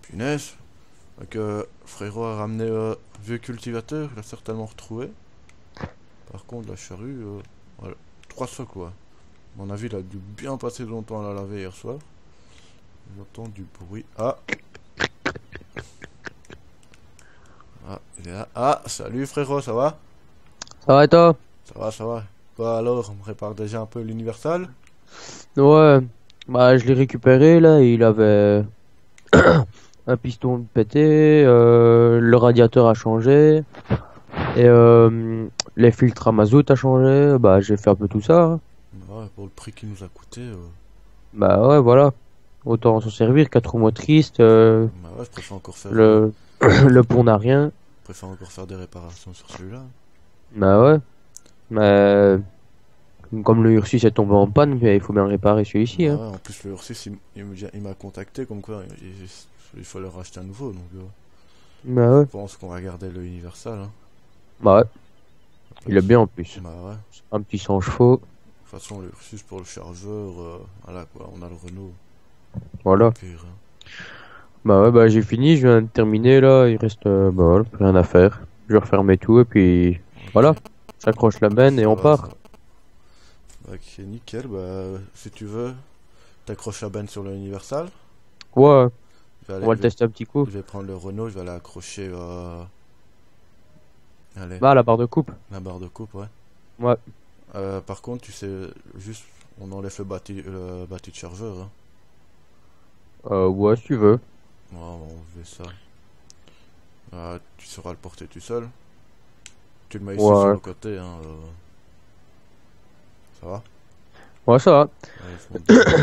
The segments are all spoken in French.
Punaise. Donc, frérot a ramené vieux cultivateur, il l'a certainement retrouvé. Par contre, la charrue, voilà, 3 sols quoi. À mon avis, il a dû bien passer longtemps à la laver hier soir. J'entends du bruit. Ah, ah, il est là. Ah, salut frérot, ça va? Ça va et toi? Ça va, ça va. Quoi alors, on me répare déjà un peu l'universal? Ouais, bah je l'ai récupéré là, il avait un piston pété, le radiateur a changé et les filtres à mazout a changé, bah j'ai fait un peu tout ça, hein. Ouais, pour le prix qu'il nous a coûté, Bah ouais voilà, autant s'en servir, 4 roues motrices, bah ouais, je préfère encore faire, le le pont n'a rien, des réparations sur celui-là. bah ouais, mais comme le Ursus est tombé en panne, il faut bien le réparer celui-ci, Bah hein. ouais, en plus le Ursus, il m'a contacté comme quoi il faut leur racheter un nouveau, donc Bah je ouais, pense qu'on va garder le Universal, hein. bah ouais, il est Parce- bien en plus, Bah ouais. un petit 100 chevaux, De toute façon, le Ursus pour le chargeur, voilà quoi, on a le Renault, au voilà. pire, hein. Bah ouais, bah j'ai fini, je viens de terminer là, il reste bah voilà, plus rien à faire. Je vais refermer tout et puis Ok, voilà, j'accroche la benne et ça on va, ça part. va. Ok, nickel, bah si tu veux, t'accroches la benne sur le Universal. Ouais, Je vais on aller, va le tester un petit coup. je vais prendre le Renault, je vais aller accrocher, allez, Bah la barre de coupe. la barre de coupe, ouais. Ouais, Par contre, tu sais, juste, on enlève le bâti de chargeur, hein. ouais si tu veux. Ouais, on fait ça. Tu sauras le porter tout seul. Tu le mets ici sur Ouais, le côté, hein. Ça va? ouais ça va. Allez, je monte dedans.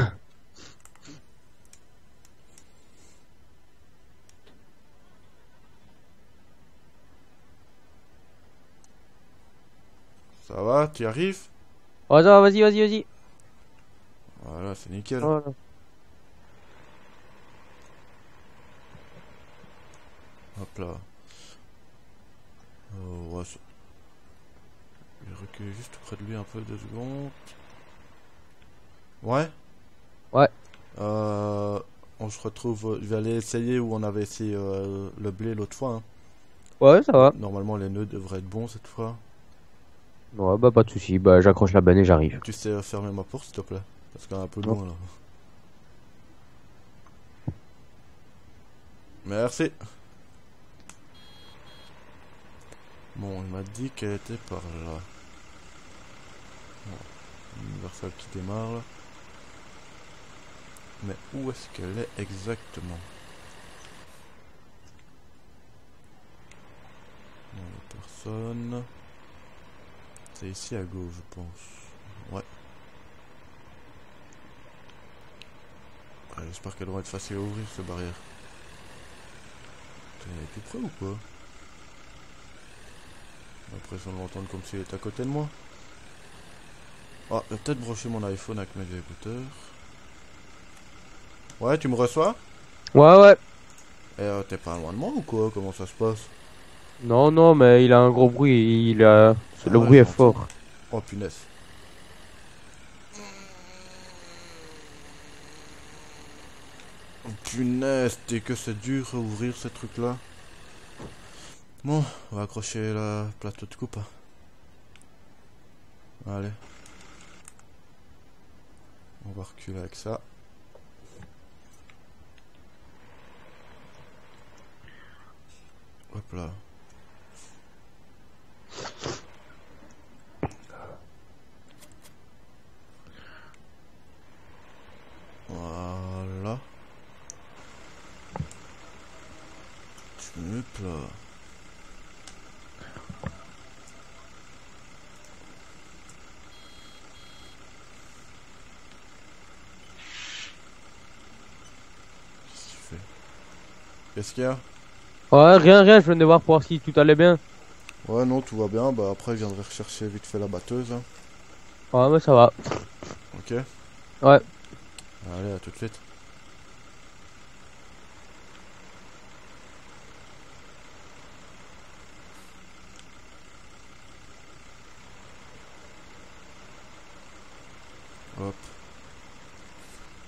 Ça va? Tu y arrives? Ouais ça va, vas-y, vas-y, vas-y. Voilà, c'est nickel. Voilà. Hop là. Ouais, je vais reculer juste près de lui un peu 2 secondes. Ouais. Ouais, Euh, on se retrouve. Je vais aller essayer où on avait essayé le blé l'autre fois, hein. ouais ça va. Normalement, les nœuds devraient être bons cette fois. Ouais bah pas de souci, bah j'accroche la benne et j'arrive. Tu sais fermer ma porte, s'il te plaît? Parce qu'elle est un peu Ouais. loin là. Merci. Bon, il m'a dit qu'elle était par là. Bon, Universal qui démarre là. Mais où est-ce qu'elle est exactement? Non, il y a personne. C'est ici à gauche, je pense. Ouais. J'espère qu'elle va être facile à ouvrir, cette barrière. Elle est tout près ou quoi? J'ai l'impression de l'entendre comme s'il était à côté de moi. Ah, je vais peut-être brocher mon iPhone avec mes écouteurs. Ouais, tu me reçois? Ouais ouais. Et t'es pas loin de moi ou quoi? Comment ça se passe? Non non mais il a un gros bruit, Ah le ouais, bruit est j'entends. fort. Oh punaise. Oh, punaise, t'es que c'est dur à ouvrir ces trucs-là. Bon, on va accrocher le plateau de coupe, hein. Allez, on va reculer avec ça. Hop là. Voilà. Hop là. Qu'est-ce qu'il fait? Qu'est-ce qu'il y a? Ouais rien rien, je venais voir pour voir si tout allait bien. Ouais, non, tout va bien. Bah après, je viendrai rechercher vite fait la batteuse, hein. Ouais mais ça va. Ok. Ouais. Allez, à tout de suite. Hop.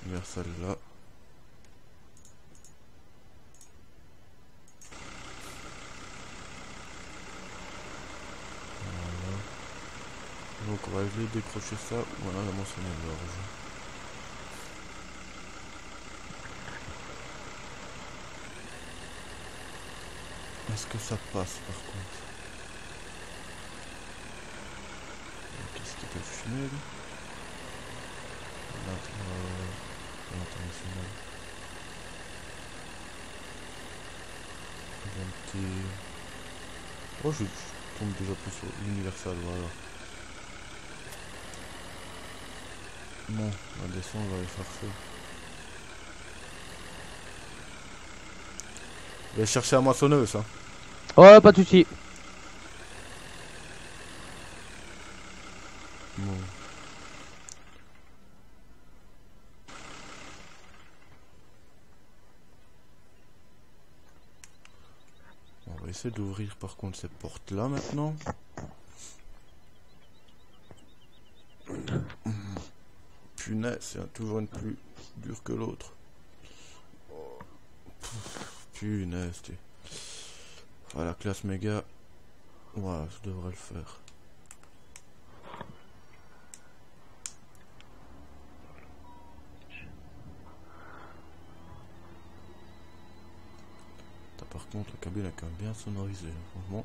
Vers celle-là. décrocher ça. Voilà, la moissonneuse l'orge. Est-ce que ça passe par contre? Qu'est-ce qui peut fumer? L'international. Un petit... Oh, je tombe déjà plus sur l'universal, voilà. Non, la descente va aller chercher. Je vais chercher la moissonneuse, hein. Ouais, pas de soucis. Bon. On va essayer d'ouvrir par contre cette porte là maintenant. Punaise, c'est toujours une plus dure que l'autre. Punaise, tu. Ah, la classe méga. Ouais, je devrais le faire. Par contre, la cabine est quand même bien sonorisée, franchement.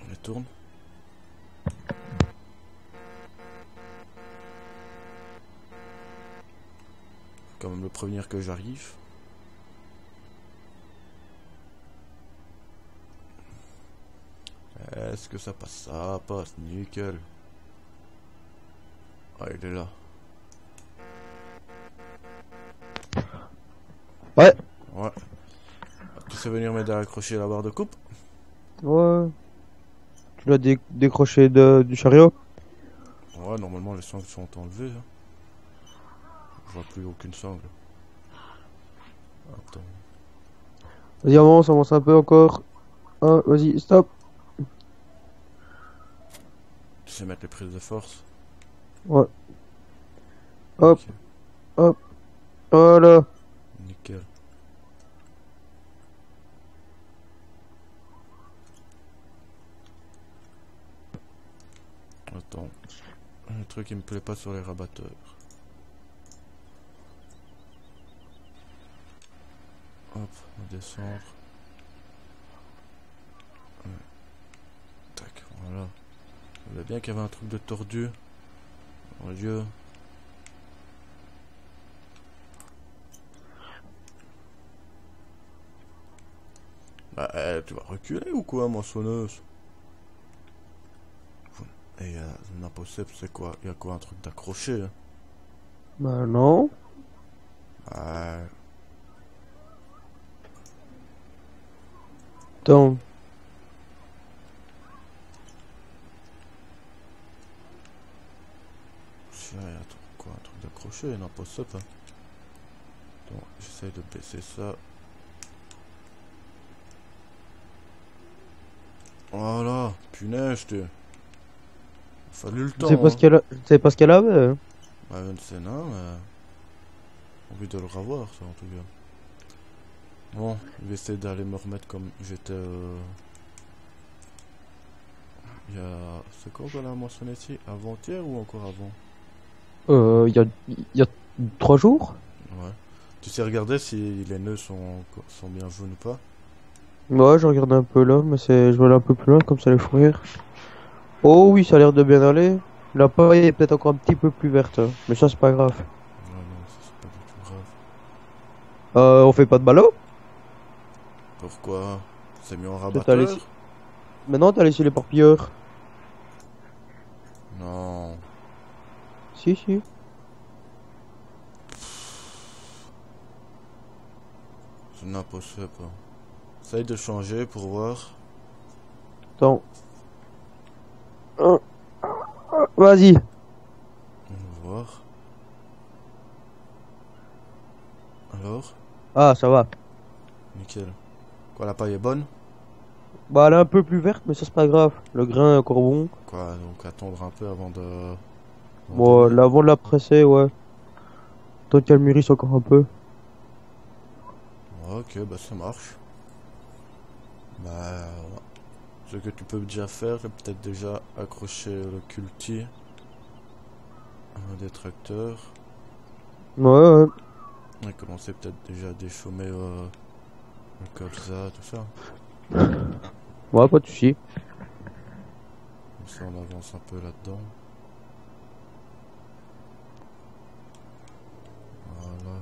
On les tourne. Quand même le prévenir que j'arrive. Est-ce que ça passe? Ça passe, nickel. Ah, il est là. Ouais. Ouais. Tu sais venir m'aider à accrocher la barre de coupe? Ouais. Tu l'as décroché du chariot? Ouais, normalement les sangles sont enlevées. Hein. Je vois plus aucune sangle. Attends. Vas-y, avance un peu encore. Ah, vas-y, stop. Tu sais mettre les prises de force? Ouais. Hop, Ok. hop. Voilà. Nickel. Attends. Un truc qui me plaît pas sur les rabatteurs. Hop, on va descendre. Tac, voilà. Je savais bien qu'il y avait un truc de tordu. Mon dieu. Bah, tu vas reculer ou quoi, moissonneuse? Et un impossible, c'est quoi? Il y a quoi, un truc d'accroché? Hein? Bah non. Ouais. Attends. Il y a quoi, un truc d'accroché? Un impossible. Hein? Attends, j'essaye de baisser ça. Voilà, punaise, tu. Fallu le temps. C'est parce qu'elle a... C'est parce qu'elle avait. Hein. Bah, je ne sais non, mais. Envie de le revoir, ça, en tout cas. Bon, je vais essayer d'aller me remettre comme j'étais. Il y a. C'est quand qu'on a mentionné ici? Avant-hier ou encore avant? Il y a 3 jours? Ouais. Tu sais regarder si les nœuds sont bien jaunes ou pas? Ouais, je regarde un peu là, mais je vais aller un peu plus loin, comme ça les fous rire. Oh oui, ça a l'air de bien aller. La paille est peut-être encore un petit peu plus verte, hein. Mais ça c'est pas grave. Ouais, non, ça c'est pas du tout grave. On fait pas de ballot? Pourquoi? C'est mis en Peut-être aller rabatteur? Maintenant t'as laissé les porpilleurs. Non. Si, si. C'est n'importe quoi. Essaye de changer pour voir. Attends. Vas-y. On va voir. Alors? Ah, ça va. Nickel. Quoi, la paille est bonne? Bah, elle est un peu plus verte, mais ça c'est pas grave. Le grain est encore bon. Quoi, donc attendre un peu avant de... Bon, l'avant de la presser, ouais. Tant qu'elle mûrisse encore un peu. Ok, bah ça marche. Bah, ouais. Ce que tu peux déjà faire, c'est peut-être déjà accrocher le culti à un des tracteurs. Ouais, ouais. Et commencer peut-être déjà à déchaumer le colza, tout ça. Ouais, pas de soucis. Comme ça on avance un peu là-dedans. Voilà.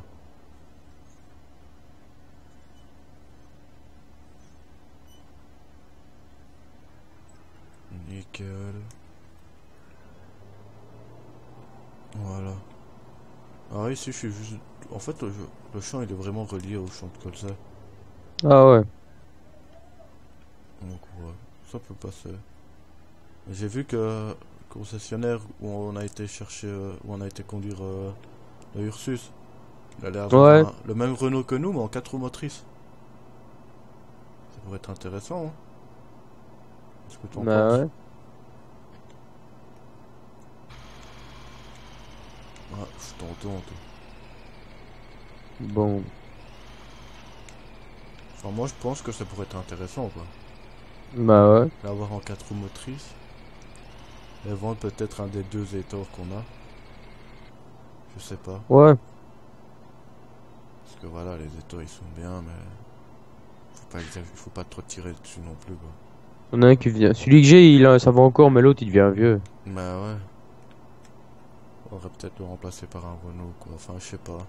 Nickel. Voilà. Alors ici je suis juste... En fait le champ il est vraiment relié au champ de colza. Ah ouais. Donc ouais, ça peut passer. J'ai vu que le concessionnaire où on a été chercher, où on a été conduire le Ursus, il a l'air Ouais. d'avoir le même Renault que nous mais en 4 roues motrices. Ça pourrait être intéressant, hein. Qu'est-ce que t'en Bah penses? ouais. Ah, je t'entends, toi. Bon. Enfin, moi je pense que ça pourrait être intéressant quoi. Bah ouais. L'avoir en 4 roues motrices. Et vendre peut-être un des deux Hétors qu'on a. Je sais pas. Ouais. Parce que voilà, les Hétors ils sont bien, mais faut pas trop tirer dessus non plus quoi. On a un qui vient. Celui que j'ai, ça va encore, mais l'autre il devient vieux. Bah ouais. On aurait peut-être le remplacer par un Renault quoi. Enfin, je sais pas.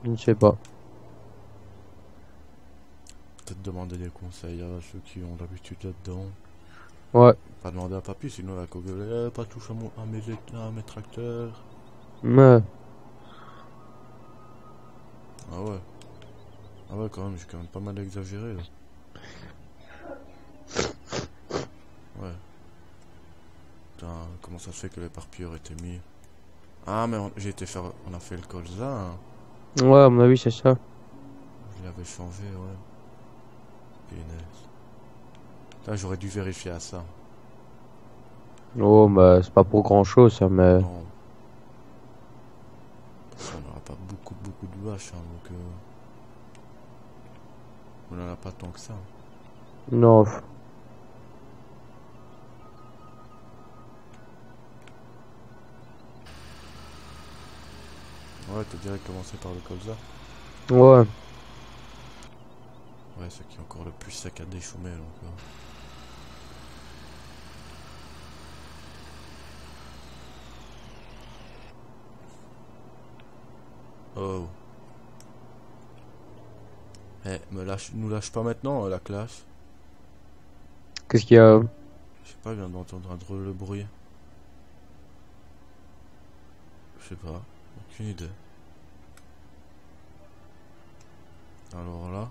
Je ne sais pas. Peut-être demander des conseils à ceux qui ont l'habitude là-dedans. Ouais. Pas demander à papy, sinon la cogueule, pas toucher à mes tracteurs. Ouais. Ah ouais. Ah ouais, quand même, j'ai quand même pas mal exagéré là. Ouais. Putain, comment ça se fait que l'éparpilleur était mis? Ah, mais j'ai été faire. On a fait le colza, hein. Ouais, à mon avis, c'est ça. Je l'avais changé, ouais. Punaise. Putain, j'aurais dû vérifier à ça. Oh, bah, c'est pas pour grand chose, ça, mais. Non. Parce qu'on n'aura pas beaucoup de vaches, hein, donc. On n'en a pas tant que ça. Non. Ouais, t'as direct commencé par le colza. Ouais. Ouais, c'est qui est encore le plus sec à déchaumer, donc. Oh. Eh, nous lâche pas maintenant, la classe. Qu'est-ce qu'il y a? Je sais pas, je viens d'entendre un drôle de bruit. Je sais pas, aucune idée. Alors là.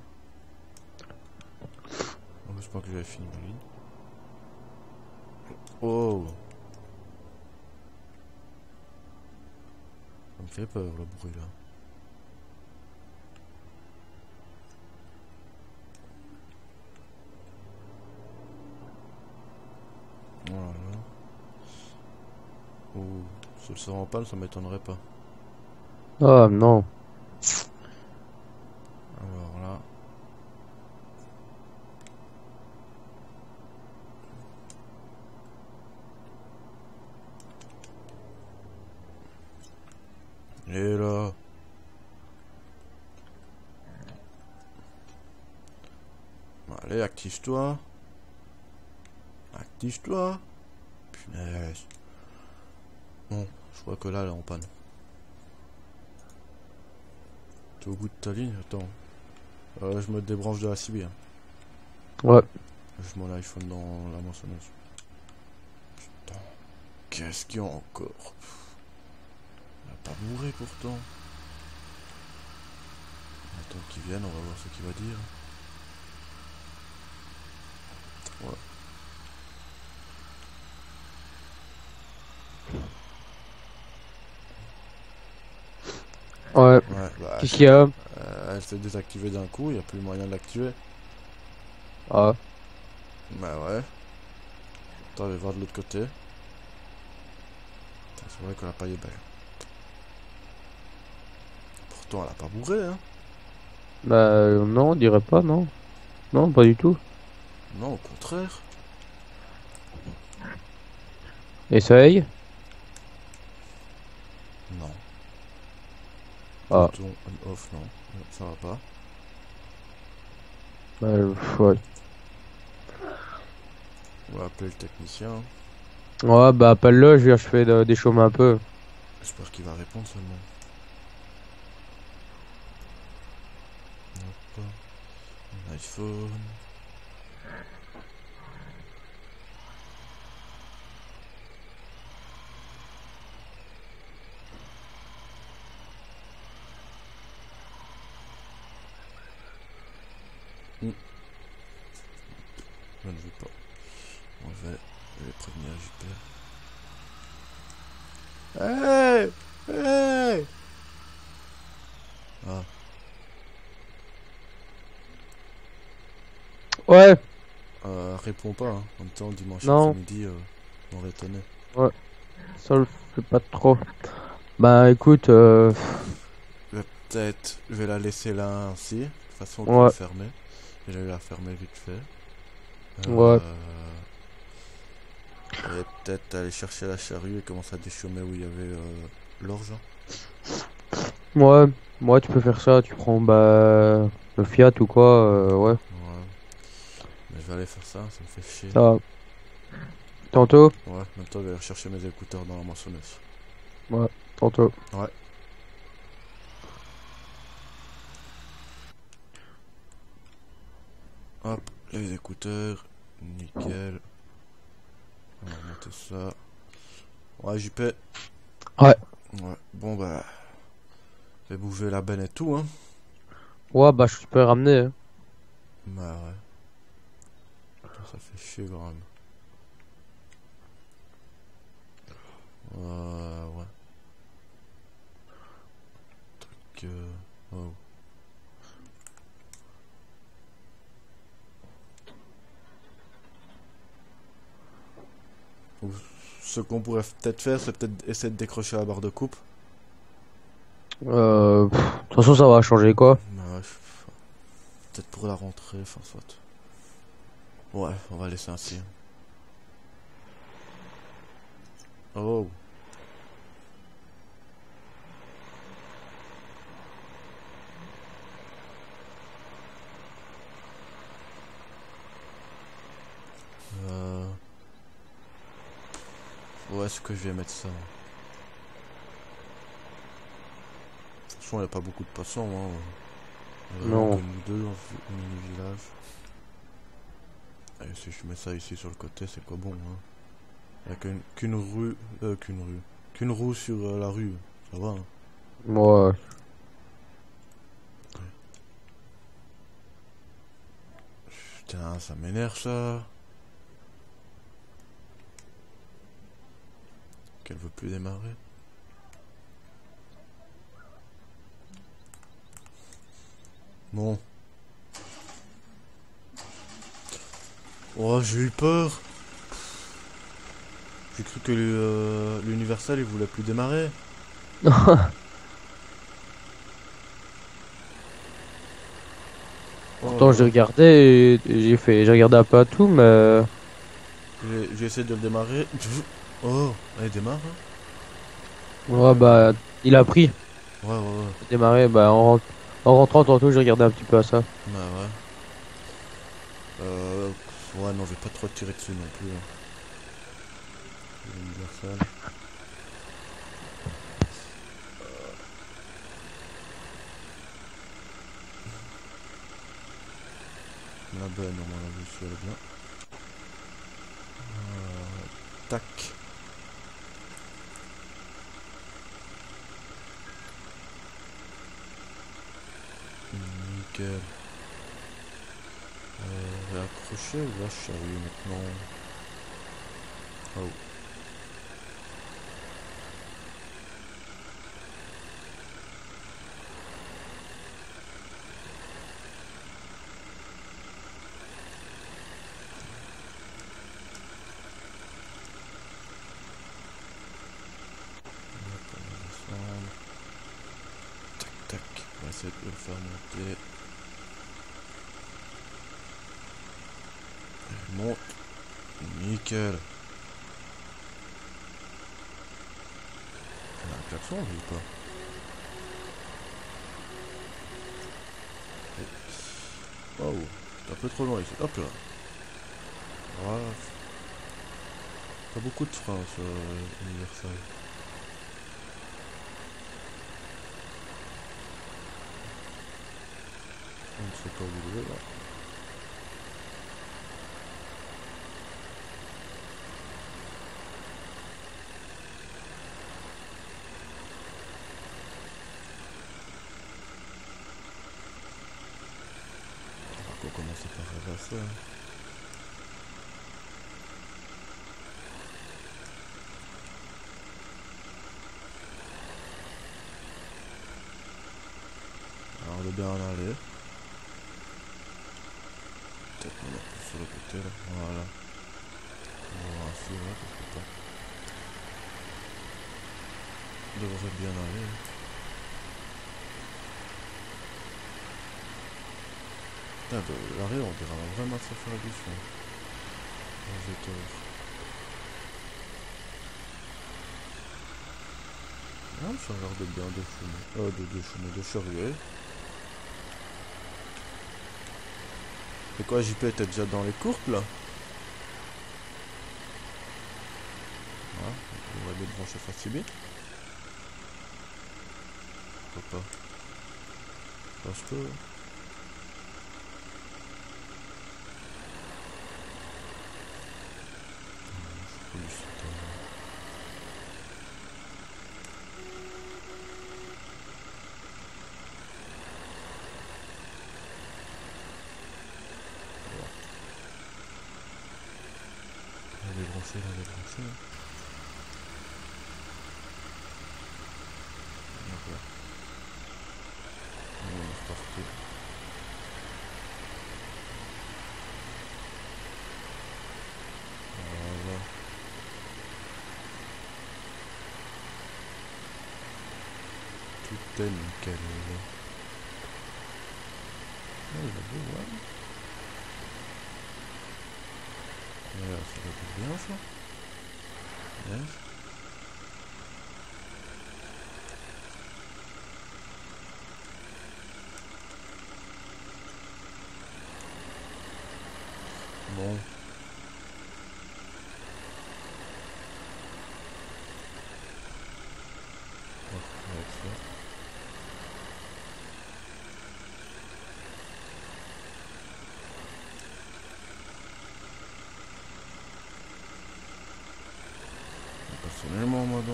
Heureusement que j'avais fini ma ligne. Oh. Ça me fait peur le bruit là. Voilà. Oh. Si le sort en panne, ça m'étonnerait pas. Ah, non. Alors là. Et là. Allez, active-toi. Active-toi. Punaise. Bon, je crois que là, elle est en panne. T'es au bout de ta ligne? Attends. Je me débranche de la CB. Hein. Ouais. Je mets l'iPhone dans la moissonneuse. Putain. Qu'est-ce qu'il y a encore? Il va pas mourir pourtant. Attends qu'il vienne, on va voir ce qu'il va dire. Ouais. Ouais. Ouais, bah, Qu'est-ce qu'il y a? elle s'est désactivée d'un coup, il n'y a plus moyen de l'activer. Ah. Bah ouais. Attends, je vais voir de l'autre côté. C'est vrai que la paille est belle. Pourtant, elle a pas bourré, hein. Bah, non, on dirait pas, non. Non, pas du tout. Non, au contraire. Essaye. Non. Ah, Bouton on off, non. Ça va pas. bah, ouais. On va appeler le technicien. Ouais, bah, appelle-le, je fais des chômes un peu. J'espère qu'il va répondre seulement. Hop. Un iPhone. Hmm. Je ne veux pas. Je vais prévenir JP. Hey! Hey! Ah, Ouais, réponds pas, hein. En même temps, dimanche non, après-midi, on l'étonnait. ouais, ça le fait pas trop. Bah, écoute, Je vais la laisser là ainsi. De toute façon, on peut le ouais, fermer. Je vais la fermer vite fait. ouais, Et peut-être aller chercher la charrue et commencer à déchaumer où il y avait l'orge. ouais, ouais, tu peux faire ça, tu prends, bah, le Fiat ou quoi, ouais, Ouais. Mais je vais aller faire ça, ça me fait chier. ça va. Tantôt? Ouais, maintenant je vais aller chercher mes écouteurs dans la moissonneuse. Ouais, tantôt. Ouais. Hop, les écouteurs. Nickel. On va remonter ça. Ouais, JP. Ouais, Ouais. Bon bah. Je vais bouger la benne et tout, hein. ouais, bah, je peux ramener, hein. Bah ouais. Putain, ça fait chier quand même. Ouais. Truc. Oh. Ou ce qu'on pourrait peut-être faire, c'est peut-être essayer de décrocher la barre de coupe. De toute façon, ça va changer quoi? Bah ouais, peut-être pour la rentrée, enfin soit. Ouais, on va laisser ainsi. Oh. Euh... Où est-ce que je vais mettre ça? De toute façon, il n'y a pas beaucoup de passants, hein. Que Non. nous deux au mini-village. Et si je mets ça ici sur le côté, c'est quoi bon, hein? Il n'y a qu'une rue, qu'une roue sur la rue, ça va, hein? Ouais. Putain, ça m'énerve ça. Qu'elle veut plus démarrer. Bon. Oh, j'ai eu peur. J'ai cru que l'Universal il voulait plus démarrer. Pourtant, j'ai Oh, regardé et j'ai regardé un peu à tout, mais j'ai essayé de le démarrer. Oh, elle démarre, hein. ouais, bah, il a pris. Ouais. Démarrer, bah, en rentrant tantôt, j'ai regardé un petit peu à ça. Bah ouais. Euh, ouais, non, je vais pas trop tirer dessus non plus, hein. L'Universal. La bonne, on l'a vu, si elle est bien. Tac. Nickel. Réaccrocher ou la charrue maintenant? Oh. Hop, on va descendre. Tac. On va essayer de le faire monter. Elle monte. Nickel. klaxon lui ou pas? Waouh, c'est un peu trop loin ici. Hop là. Voilà. Pas beaucoup de freins sur Universal. On ne sait pas où il est là. On va commencer par rêver ça. Alors on est bien en aller. Peut-être on est plus sur le côté là. Voilà. On va voir ici, ouais, pourquoi pas. On devrait bien aller. Putain, de l'arrêt, on dirait vraiment se faire du son. J'ai tort. Ah, ça a l'air de bien de charrier. Et quoi, JP, t'es déjà dans les courtes là? Voilà, on va débrancher facile. Pourquoi pas? Ça je peux. La débrancher. D'accord. On est reparti. Voilà. Tout est nickel. Ah, il est beau, ouais. Et là, ça va être bien ça. Yes. Bon. Avec ça. Personnellement, moi, tout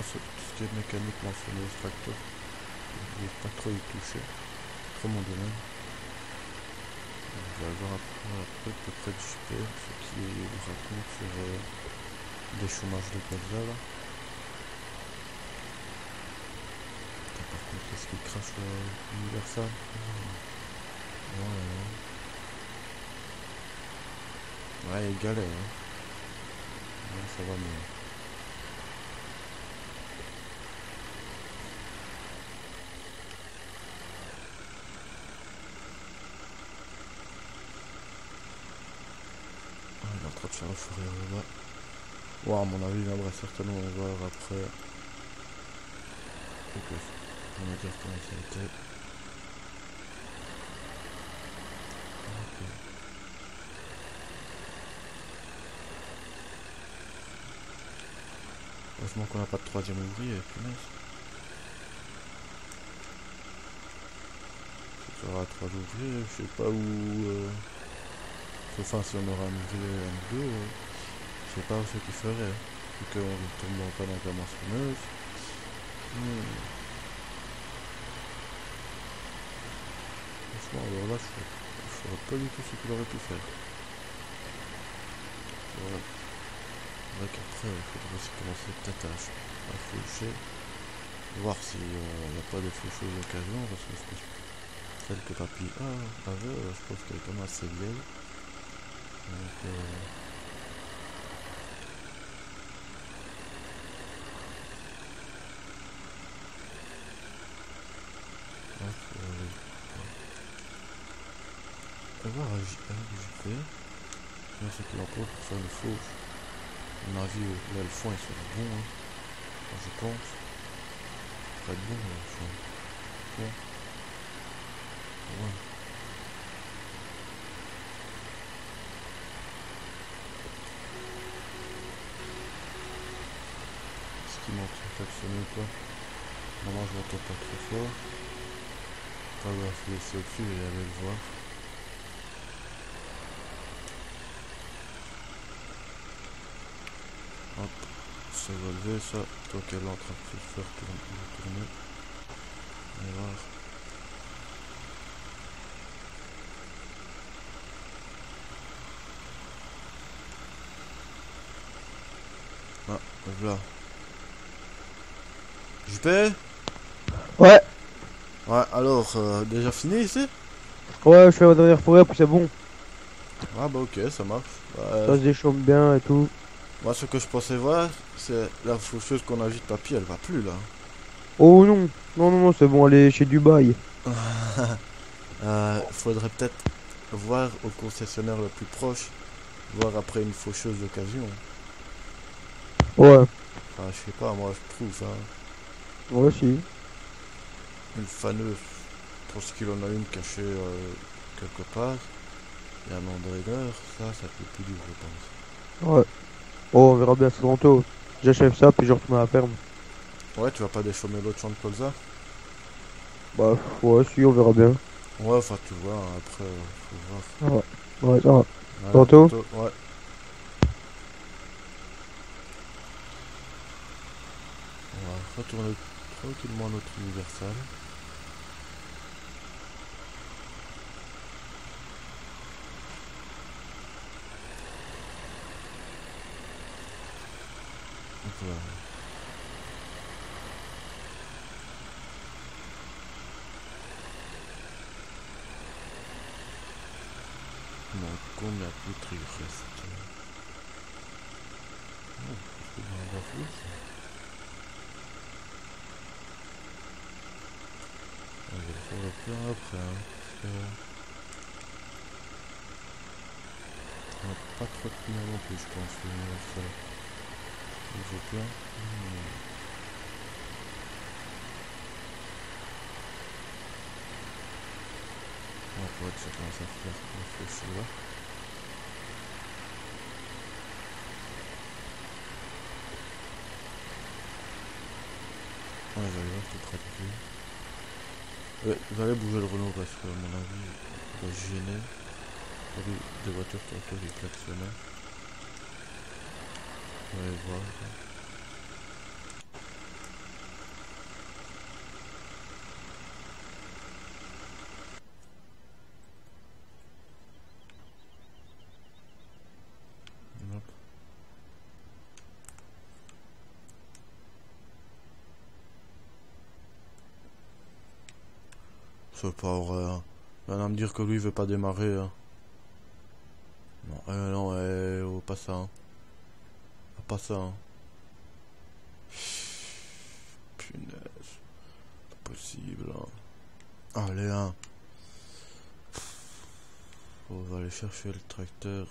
ce qui est mécanique, moi, sur les tracteurs, je ne vais pas trop y toucher. C'est trop mon domaine. Je vais avoir un peu près de JP, ce qui vous raconte sur des chômages de Gaza là. Par contre, est-ce qu'il crache l'Universal? Ouais, il galère. Hein. Ouais, ça va mieux. Ah, il est en train de faire le fourré là-bas. Ouais, à mon avis, il viendra certainement voir après. Ok, on va dire comment ça a été. Ok. Heureusement qu'on n'a pas de troisième ouvrier, punaise. Si ça aura trois ouvriers, je sais pas où. Enfin, si on aura un ouvrier M2, je sais pas ce qu'il ferait. Vu qu'on ne tombe pas dans la moissonneuse. Franchement, alors là, je ne saurais pas du tout ce qu'il aurait pu faire. Voilà. C'est vrai qu'après, il faudrait aussi commencer peut-être à faucher. Voir s'il n'y a pas de faucheuse d'occasion, parce que celle que papy avait, je pense qu'elle est quand même assez vieille. Donc, on va voir à JP. Ce qu'il en pense pour faire une fauche. À mon avis, là, le fond, ils sont bons. Hein. Enfin, je pense. Ça va être bon, ouais. Ouais. Est-ce qu'il manque de klaxonner ou quoi? Normalement, je l'entends pas trop fort. Pas grave, je vais laisser au-dessus et aller le voir. Hop, c'est relevé ça. Toi qu'elle est en train de se faire tourner. On va voir. Ah, voilà. JP? Ouais, Ouais, alors, déjà fini ici? ouais, je fais ma dernière forêt, puis c'est bon. Ah bah ok, ça marche. Bah, Ça se déchaume bien et tout. moi, ce que je pensais voir, c'est la faucheuse qu'on a vue de papy, elle va plus là. Oh non, non, non, non, c'est bon, aller chez Dubaï. Faudrait peut-être voir au concessionnaire le plus proche, voir après une faucheuse d'occasion. Ouais, Enfin, je sais pas, moi je trouve, hein, ouais, si. une faneuse, je pense qu'il en a une cachée quelque part, et un endraineur, ça fait plus dur, je pense. Ouais. Oh, on verra bien ça tantôt. J'achève ça, puis je retourne à la ferme. Ouais, tu vas pas déchaumer l'autre champ de colza? Bah, ouais, si, on verra bien. Ouais, enfin, tu vois, hein, après, faut Ouais, ouais, ça va. voir. Ouais, Tantôt? tantôt, ouais. On va retourner tranquillement à notre universal. Voilà. Donc, combien de litres il reste? Oh, je vais en avoir plus. On va le faire le plein après, hein, parce que on n'a pas trop de pneus non plus, je pense, l'universal. Il faut plein. On pourrait que ça commence à faire un peu chaud là. Ouais, j'allais voir tout près de lui. Vous allez bouger le Renault parce que, à mon avis, il va se gêner. Il y a des voitures tantôt qui klaxonnaient. On va aller voir. Hop. C'est pas vrai, hein. Il vient de me dire que lui il veut pas démarrer, hein. Non, non, oh, pas ça, hein. Pas ça, hein. Punaise. Pas possible, hein. Allez, hein. On va aller chercher le tracteur.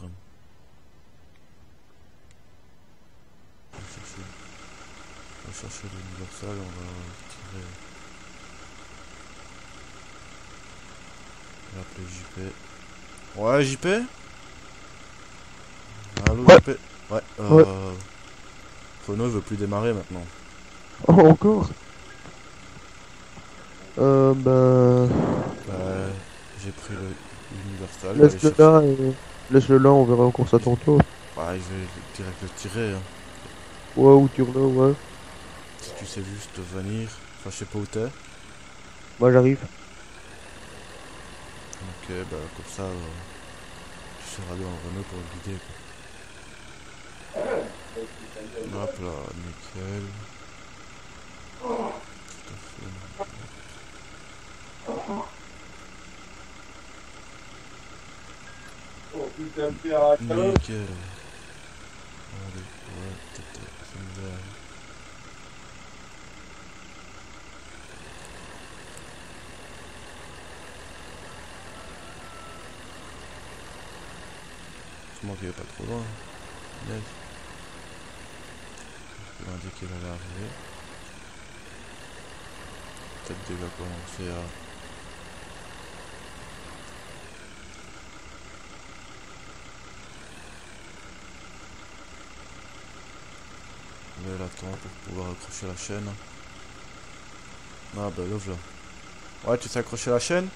On va chercher l'universal, on va tirer. On va appeler JP. Ouais, JP? Allô, Ouais. JP? Ouais, Ouais. Renault veut plus démarrer maintenant. Oh, encore? Ben... Bah, j'ai pris l'universal, je vais aller Laisse-le chercher. là, et... Laisse-le là, on verra encore ça tantôt. Ouais, je vais direct le tirer, hein. Ouais, ou tu là, ouais. Si tu sais juste venir. Enfin, je sais pas où t'es. Moi, j'arrive. Ok, bah, comme ça, tu seras bien en Renault pour le guider, quoi. Hop là, nickel. Tout à fait. Nickel. Allez, ouais, peut-être, ça me va. Je m'en vais pas trop loin. Yes. Il m'a dit qu'il allait arriver. Peut-être déjà commencer à... Là, il attend pour pouvoir accrocher la chaîne. Ah bah l'ouvre là. Ouais, tu sais accrocher la chaîne?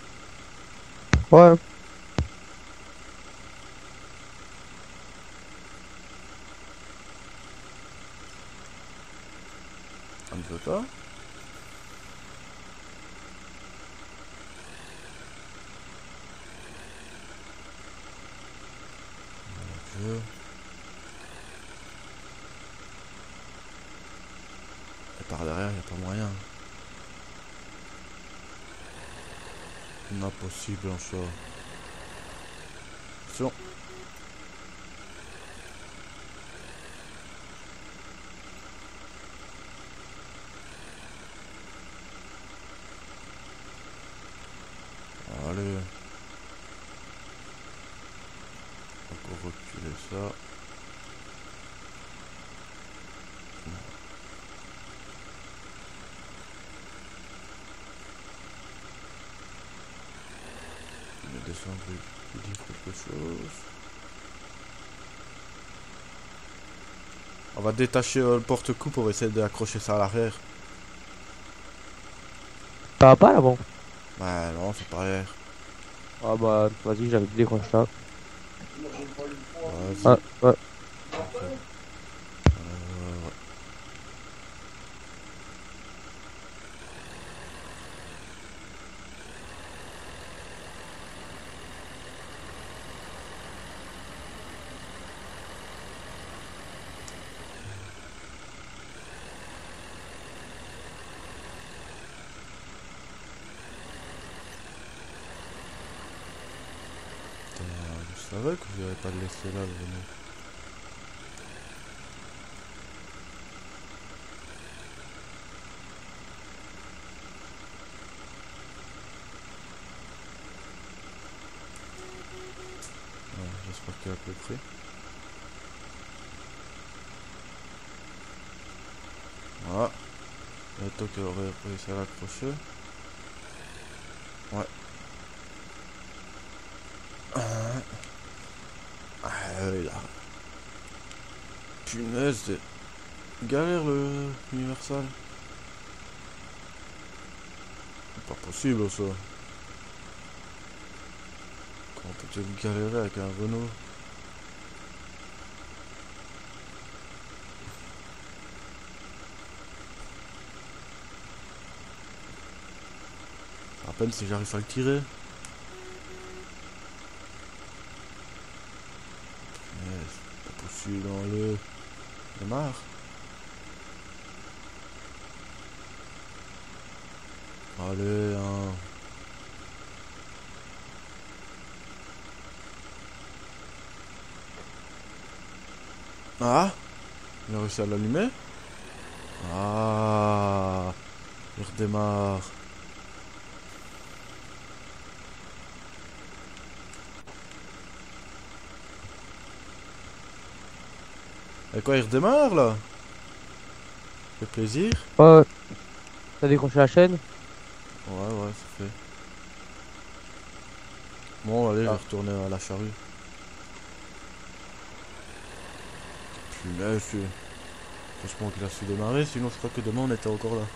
Ouais. On ne veut pas. Mon Dieu. Et par derrière, il n'y a pas moyen. Impossible en soi. Attention. Allez. Encore reculer ça. Je vais descendre et dire quelque chose. On va détacher le porte-cou pour essayer d'accrocher ça à l'arrière. Ça va pas là bon? Bah non, c'est pas l'arrière. Ah bah vas-y, j'avais décroché ça. Vas-y. Ah, ouais. Ouais. Je savais que je n'allais pas le laisser là, le Renault. Ouais, j'espère qu'il a compris. Voilà. Bientôt qu'elle aurait réussi à l'accrocher. Ouais. Là. Punaise, c'est galère le Universal. C'est pas possible ça. Comment peut-tu galérer avec un Renault? À peine si j'arrive à le tirer. C'est pas possible dans le... Démarre. Allez, hein. Ah, il a réussi à l'allumer. Ah, il redémarre. Et quoi, il redémarre là? Ça fait plaisir. Ouais. T'as décroché la chaîne? Ouais, ça fait. Bon, allez, je vais retourner à la charrue. Punaise, franchement qu'il a su démarrer, sinon je crois que demain on était encore là.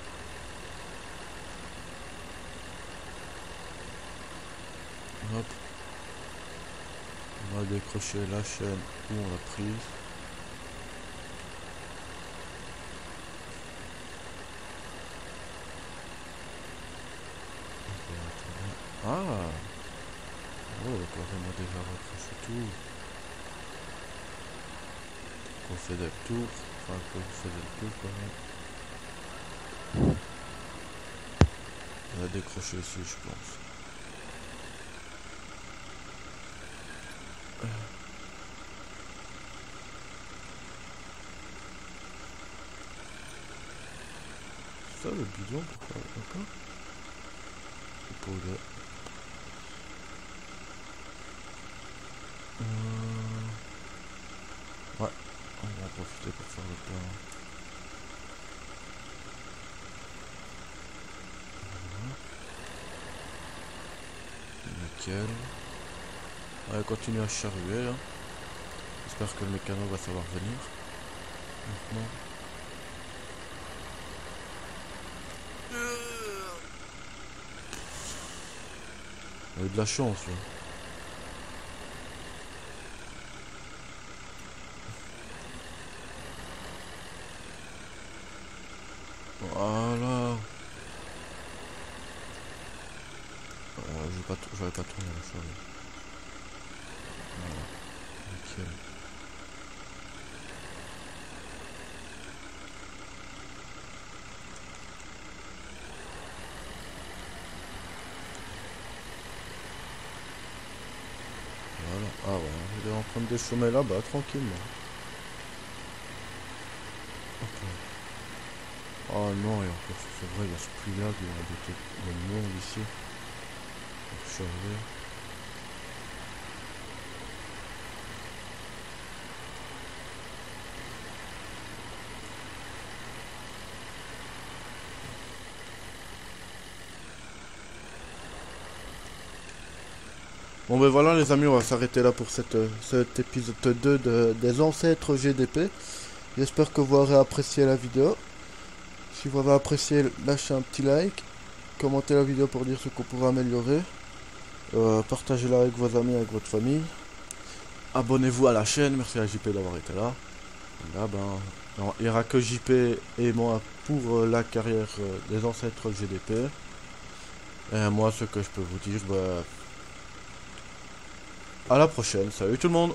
Hop. On va décrocher la chaîne où on l'a prise. Ah. Oh, carrément déjà raccroché tout. On fait des tours. Enfin, on fait des tours quand même. On va décrocher ici, je pense. C'est ça le bidon, pourquoi d'accord? C'est pour le... Ouais, on va en profiter pour faire le plein. Nickel. Allez, continue à charruer. Hein. J'espère que le mécano va savoir venir. Maintenant. On a eu de la chance là. Voilà. J'avais pas tourné la charrue. Voilà. Nickel. Voilà. Ah ouais, il est en train de déchaumer là-bas, tranquillement. Ok. Oh non, et encore, c'est vrai, il y a ce pluie-là, il y a le monde ici. Pour charger. Bon ben voilà les amis, on va s'arrêter là pour cet épisode 2 des ancêtres GDP. J'espère que vous aurez apprécié la vidéo. Si vous avez apprécié, lâchez un petit like. Commentez la vidéo pour dire ce qu'on pourrait améliorer. Partagez-la avec vos amis, avec votre famille. Abonnez-vous à la chaîne, merci à JP d'avoir été là. Là ben, non, il n'y aura que JP et moi pour la carrière des ancêtres GDP. Et moi ce que je peux vous dire, bah, à la prochaine, salut tout le monde!